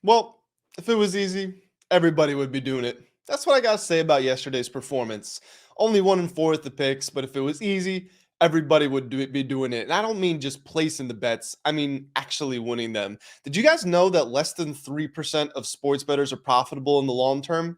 Well, if it was easy, everybody would be doing it. That's what I gotta say about yesterday's performance. Only 1 and 4 at the picks, but if it was easy, everybody would be doing it. And I don't mean just placing the bets, I mean actually winning them. Did you guys know that less than 3% of sports bettors are profitable in the long term?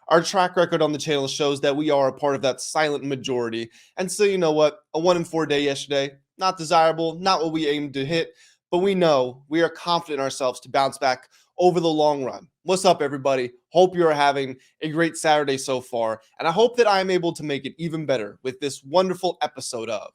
Our track record on the channel shows that we are a part of that silent majority. And so, you know what? A 1 and 4 day yesterday, not desirable, not what we aimed to hit, but we know we are confident in ourselves to bounce back over the long run. What's up, everybody? Hope you're having a great Saturday so far. And I hope that I'm able to make it even better with this wonderful episode of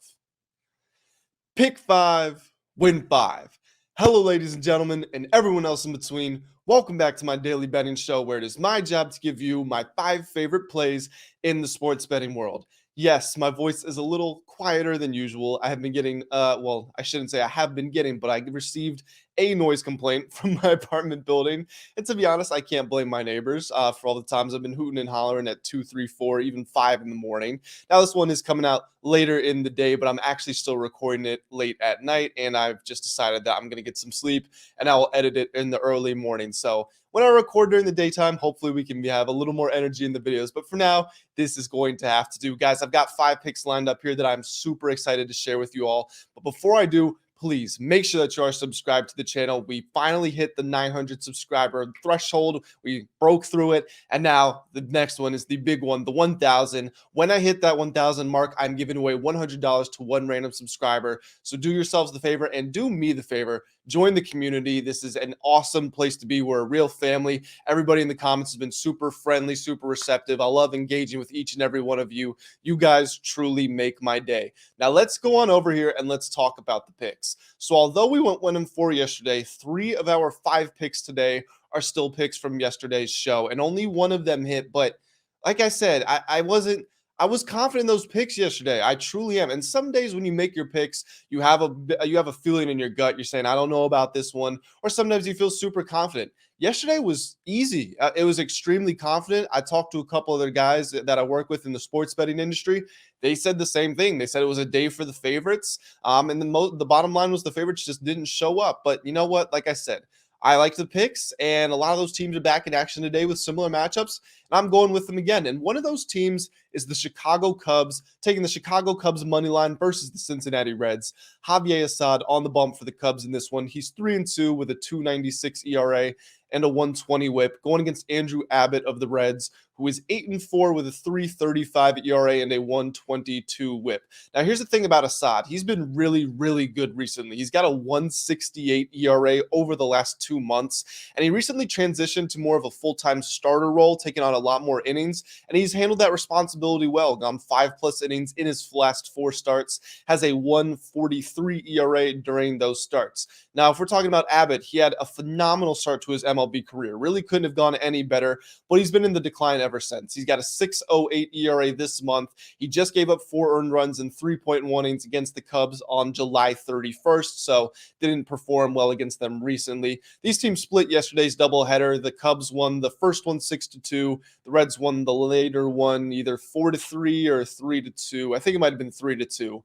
Pick 5, Win 5. Hello, ladies and gentlemen, and everyone else in between. Welcome back to my daily betting show where it is my job to give you my 5 favorite plays in the sports betting world. Yes, my voice is a little quieter than usual. I have been getting, well, I shouldn't say I have been getting, but I received a noise complaint from my apartment building. And to be honest, I can't blame my neighbors for all the times I've been hooting and hollering at 2, 3, 4, even 5 in the morning. Now, this one is coming out later in the day, but I'm actually still recording it late at night. And I've just decided that I'm going to get some sleep and I will edit it in the early morning. So when I record during the daytime, hopefully we can have a little more energy in the videos. But for now, this is going to have to do. Guys, I've got 5 picks lined up here that I'm super excited to share with you all. But before I do, please make sure that you are subscribed to the channel. We finally hit the 900 subscriber threshold. We broke through it. And now the next one is the big one, the 1,000. When I hit that 1,000 mark, I'm giving away $100 to one random subscriber. So do yourselves the favor and do me the favor. Join the community. This is an awesome place to be. We're a real family. Everybody in the comments has been super friendly, super receptive. I love engaging with each and every one of you. You guys truly make my day. Now let's go on over here and let's talk about the picks. So although we went 1 and 4 yesterday, 3 of our 5 picks today are still picks from yesterday's show, and only one of them hit. But like I said, I was confident in those picks yesterday. I truly am. And some days when you make your picks, you have a feeling in your gut. You're saying, I don't know about this one. Or sometimes you feel super confident. Yesterday was easy. It was extremely confident. I talked to a couple other guys that I work with in the sports betting industry. They said the same thing. They said it was a day for the favorites. And the bottom line was the favorites just didn't show up. But you know what? Like I said, I like the picks, and a lot of those teams are back in action today with similar matchups, and I'm going with them again. And one of those teams is the Chicago Cubs, taking the Chicago Cubs money line versus the Cincinnati Reds. Javier Assad on the bump for the Cubs in this one. He's 3-2 with a 2.96 ERA and a 120 whip, going against Andrew Abbott of the Reds, who is 8-4 with a 3.35 ERA and a 122 whip. Now, here's the thing about Assad. He's been really, really good recently. He's got a 1.68 ERA over the last 2 months, and he recently transitioned to more of a full-time starter role, taking on a lot more innings, and he's handled that responsibility well. Gone 5+ innings in his last 4 starts, has a 1.43 ERA during those starts. Now, if we're talking about Abbott, he had a phenomenal start to his MLB career. Really couldn't have gone any better, but he's been in the decline ever since. He's got a 6.08 ERA this month. He just gave up 4 earned runs in 3.1 innings against the Cubs on July 31st, so didn't perform well against them recently. These teams split yesterday's doubleheader. The Cubs won the first one 6-2. The Reds won the later one either 4-3 or 3-2. I think it might have been 3-2.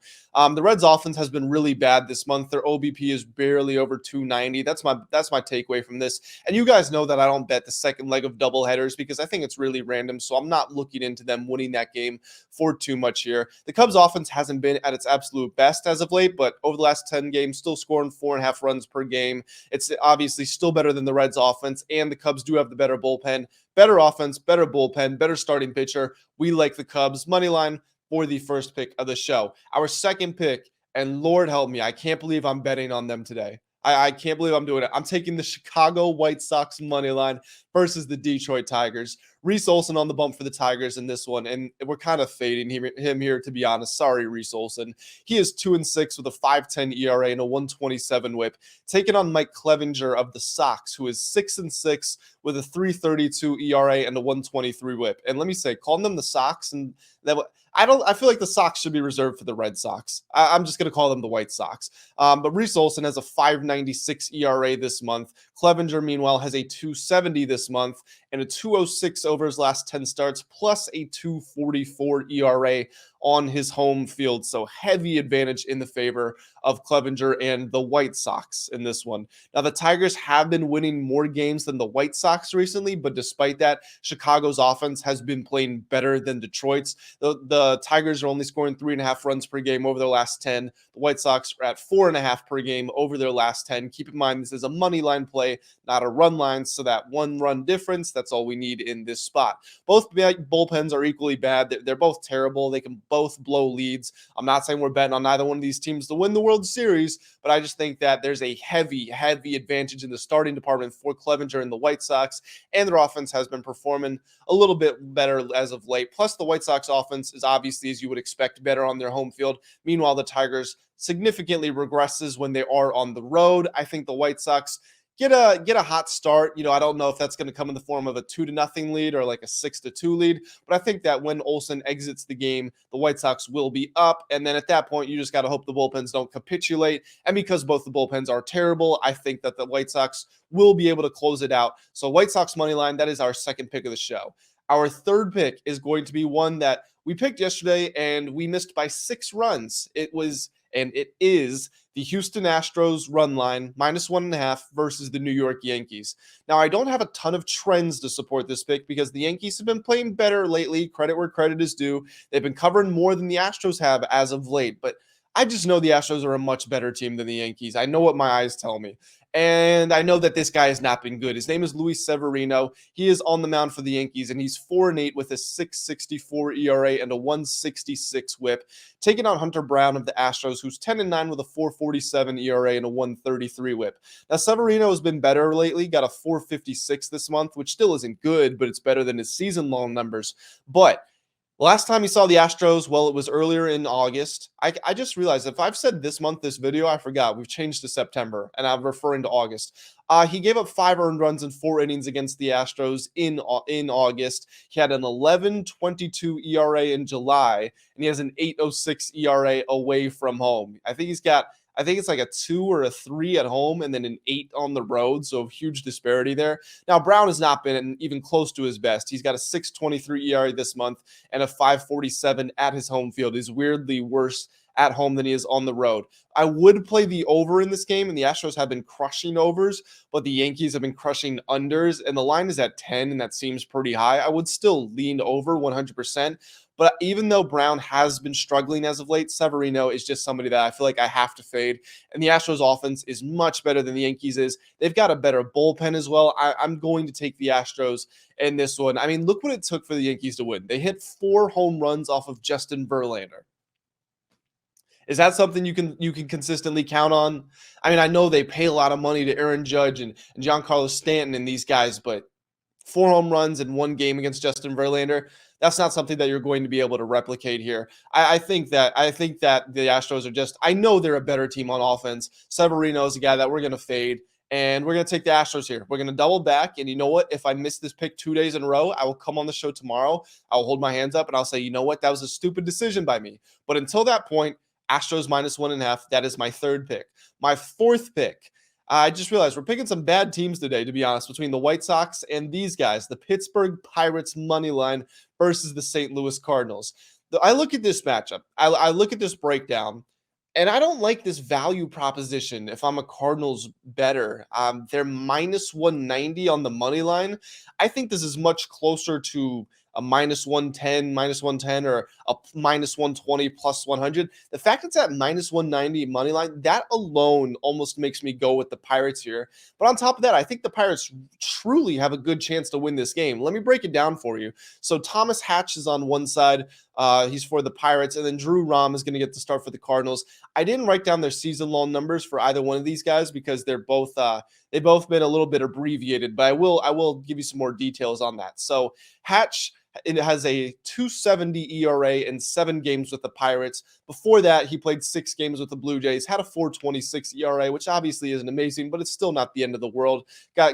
The Reds offense has been really bad this month. Their OBP is barely over 290. That's my takeaway from this. And you guys know that I don't bet the second leg of doubleheaders because I think it's really random. So I'm not looking into them winning that game for too much here. The Cubs offense hasn't been at its absolute best as of late, but over the last 10 games, still scoring 4.5 runs per game. It's obviously still better than the Reds offense, and the Cubs do have the better bullpen, better offense, better bullpen, better starting pitcher. We like the Cubs money line for the first pick of the show. Our second pick, and Lord help me, I can't believe I'm betting on them today. I can't believe I'm doing it. I'm taking the Chicago White Sox money line versus the Detroit Tigers. Reese Olson on the bump for the Tigers in this one, and we're kind of fading him here, to be honest. Sorry, Reese Olson. He is 2-6 with a 5.10 ERA and a 127 whip, taking on Mike Clevinger of the Sox, who is 6-6 with a 3.32 ERA and a 123 whip. And let me say, calling them the Sox, and that I feel like the Sox should be reserved for the Red Sox. I'm just going to call them the White Sox. But Reese Olson has a 5.96 ERA this month. Clevinger, meanwhile, has a 2.70 this month and a 2.06 over his last 10 starts, plus a 2.44 ERA on his home field. So heavy advantage in the favor of Clevenger and the White Sox in this one. Now, the Tigers have been winning more games than the White Sox recently, but despite that, Chicago's offense has been playing better than Detroit's. The Tigers are only scoring 3.5 runs per game over their last 10. The White Sox are at 4.5 per game over their last 10. Keep in mind, this is a money line play, not a run line. So that 1 run difference, that's all we need in this spot. Both bullpens are equally bad. They're both terrible. They can both blow leads. I'm not saying we're betting on either one of these teams to win the World Series, but I just think that there's a heavy advantage in the starting department for Clevenger and the White Sox, and their offense has been performing a little bit better as of late. Plus, the White Sox offense is obviously, as you would expect, better on their home field. Meanwhile, the Tigers significantly regresses when they are on the road. I think the White Sox get a hot start. I don't know if that's going to come in the form of a 2-0 lead or like a 6-2 lead, but I think that when Olsen exits the game, the White Sox will be up, and then at that point, you just got to hope the bullpens don't capitulate. And because both the bullpens are terrible, I think that the White Sox will be able to close it out. So White Sox money line, that is our second pick of the show. Our third pick is going to be one that we picked yesterday and we missed by 6 runs. It is the Houston Astros run line -1.5 versus the New York Yankees. Now, I don't have a ton of trends to support this pick because the Yankees have been playing better lately. Credit where credit is due. They've been covering more than the Astros have as of late, but I just know the Astros are a much better team than the Yankees. I know what my eyes tell me. And I know that this guy has not been good. His name is Luis Severino. He is on the mound for the Yankees, and he's 4-8 with a 6.64 ERA and a 1.66 WHIP, taking on Hunter Brown of the Astros, who's 10-9 with a 4.47 ERA and a 1.33 WHIP. Now, Severino has been better lately, got a 4.56 this month, which still isn't good, but it's better than his season-long numbers. But last time he saw the Astros, well, it was earlier in August. I just realized if I've said this month, this video, I forgot. We've changed to September, and I'm referring to August. He gave up 5 earned runs in 4 innings against the Astros in August. He had an 11.22 ERA in July, and he has an 8.06 ERA away from home. I think it's like a 2 or a 3 at home and then an 8 on the road. So huge disparity there. Now, Brown has not been even close to his best. He's got a 6.23 ERA this month and a 5.47 at his home field. He's weirdly worse at home than he is on the road. I would play the over in this game, and the Astros have been crushing overs, but the Yankees have been crushing unders, and the line is at 10, and that seems pretty high. I would still lean over 100%. But even though Brown has been struggling as of late, Severino is just somebody that I feel like I have to fade. And the Astros offense is much better than the Yankees is. They've got a better bullpen as well. I'm going to take the Astros in this one. I mean, look what it took for the Yankees to win. They hit 4 home runs off of Justin Verlander. Is that something you can consistently count on? I mean, I know they pay a lot of money to Aaron Judge and Giancarlo Stanton and these guys, but 4 home runs in 1 game against Justin Verlander, that's not something that you're going to be able to replicate here. I think that the Astros are just, I know they're a better team on offense. Severino is a guy that we're going to fade, and we're going to take the Astros here. We're going to double back, and you know what? If I miss this pick 2 days in a row, I will come on the show tomorrow. I'll hold my hands up, and I'll say, you know what? That was a stupid decision by me. But until that point, Astros -1.5. That is my third pick. My fourth pick. I just realized we're picking some bad teams today, to be honest, between the White Sox and these guys, the Pittsburgh Pirates money line versus the St. Louis Cardinals. I look at this matchup. I look at this breakdown, and I don't like this value proposition if I'm a Cardinals bettor. They're -190 on the money line. I think this is much closer to a -110, or a -120 +100. The fact it's at -190 money line, that alone almost makes me go with the Pirates here. But on top of that, I think the Pirates truly have a good chance to win this game. Let me break it down for you. So Thomas Hatch is on one side. He's for the Pirates, and then Drew Rom is going to get the start for the Cardinals. I didn't write down their season-long numbers for either one of these guys because they've both been a little bit abbreviated, but I will give you some more details on that. So Hatch, it has a 2.70 ERA in 7 games with the Pirates. Before that, he played 6 games with the Blue Jays, had a 4.26 ERA, which obviously isn't amazing, but it's still not the end of the world.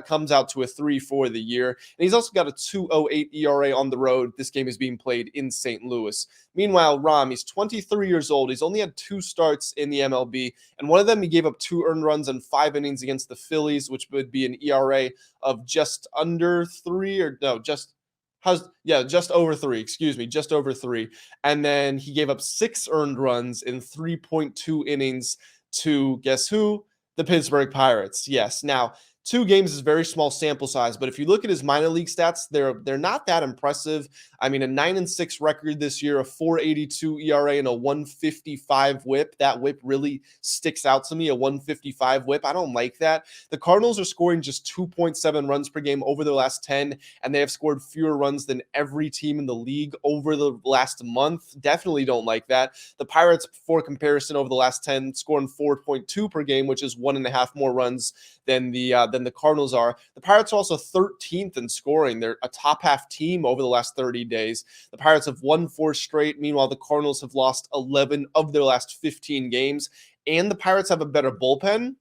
Comes out to a 3 for the year. And he's also got a 2.08 ERA on the road. This game is being played in St. Louis. Meanwhile, Rom, he's 23 years old. He's only had 2 starts in the MLB, and one of them he gave up 2 earned runs in 5 innings against the Phillies, which would be an ERA of just under 3, or no, just Just over three. Excuse me, just over three. And then he gave up 6 earned runs in 3.2 innings to guess who? The Pittsburgh Pirates. Yes. Now, 2 games is very small sample size, but if you look at his minor league stats, they're not that impressive. I mean, a 9-6 record this year, a 4.82 ERA, and a 155 WHIP. That WHIP really sticks out to me. A 155 WHIP. I don't like that. The Cardinals are scoring just 2.7 runs per game over their last 10, and they have scored fewer runs than every team in the league over the last month. Definitely don't like that. The Pirates, for comparison, over the last 10, scoring 4.2 per game, which is 1.5 more runs than the Cardinals are. The Pirates are also 13th in scoring. They're a top half team over the last 30 days. The Pirates have won 4 straight. Meanwhile, the Cardinals have lost 11 of their last 15 games. And the Pirates have a better bullpen.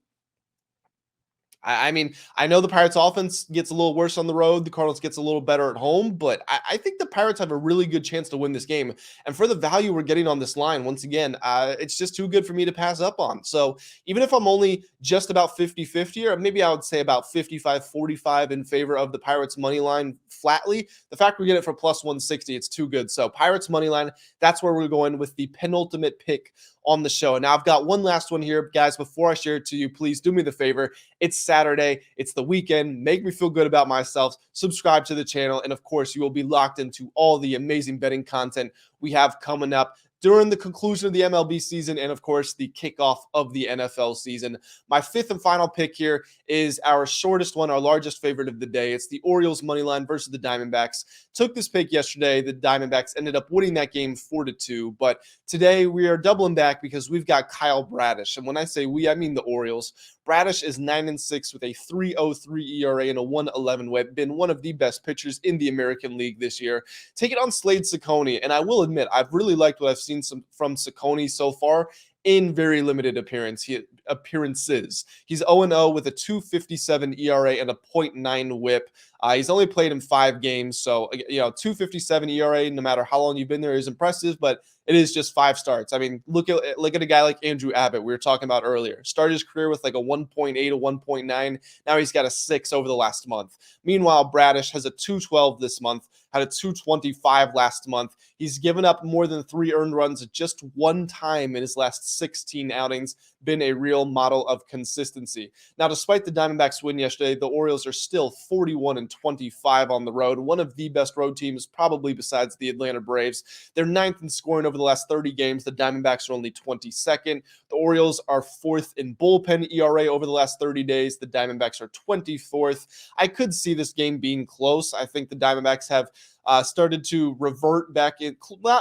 I mean, I know the Pirates offense gets a little worse on the road. The Cardinals gets a little better at home, but I think the Pirates have a really good chance to win this game. And for the value we're getting on this line, once again, it's just too good for me to pass up on. So even if I'm only just about 50-50, or maybe I would say about 55-45 in favor of the Pirates money line flatly, the fact we get it for plus 160, it's too good. So Pirates money line, that's where we're going with the penultimate pick on the show. Now I've got one last one here, guys. Before I share it to you, please do me the favor. It's Saturday. It's the weekend. Make me feel good about myself. Subscribe to the channel. And of course, you will be locked into all the amazing betting content we have coming up during the conclusion of the MLB season and, of course, the kickoff of the NFL season. My 5th and final pick here is our shortest one, our largest favorite of the day. It's the Orioles money line versus the Diamondbacks. Took this pick yesterday. The Diamondbacks ended up winning that game 4-2. But today we are doubling back because we've got Kyle Bradish. And when I say we, I mean the Orioles. Bradish is 9-6 with a 3.03 ERA and a 1.11 WHIP. Been one of the best pitchers in the American League this year. Take it on Slade Cecconi, and I will admit I've really liked what I've seen from Cecconi so far in very limited appearances. He's 0-0 with a 2.57 ERA and a .9 WHIP. He's only played in 5 games, so 2.57 ERA, no matter how long you've been there, is impressive, but it is just 5 starts. I mean, look at a guy like Andrew Abbott we were talking about earlier. Started his career with like a 1.8, a 1.9. Now he's got a 6 over the last month. Meanwhile, Bradish has a 2.12 this month, had a 2.25 last month. He's given up more than 3 earned runs just one time in his last 16 outings. Been a real model of consistency. Now, despite the Diamondbacks win yesterday, the Orioles are still 41-25 on the road. One of the best road teams, probably besides the Atlanta Braves. They're 9th in scoring over the last 30 games. The Diamondbacks are only 22nd. The Orioles are 4th in bullpen ERA over the last 30 days. The Diamondbacks are 24th. I could see this game being close. I think the Diamondbacks have started to revert back in,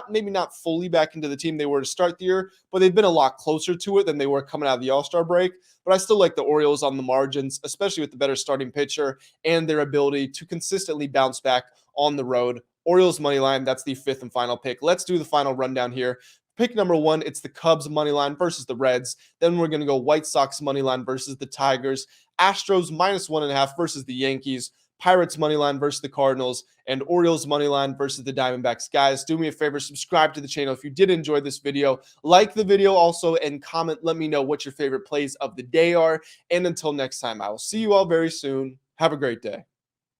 maybe not fully back into the team they were to start the year, but they've been a lot closer to it than they were coming out of the All-Star break. But I still like the Orioles on the margins, especially with the better starting pitcher and their ability to consistently bounce back on the road. Orioles money line, that's the 5th and final pick. Let's do the final rundown here. Pick number 1, it's the Cubs money line versus the Reds. Then we're going to go White Sox money line versus the Tigers. Astros -1.5 versus the Yankees. Pirates money line versus the Cardinals, and Orioles money line versus the Diamondbacks. Guys, do me a favor, subscribe to the channel if you did enjoy this video. Like the video also, and comment. Let me know what your favorite plays of the day are. And until next time, I will see you all very soon. Have a great day.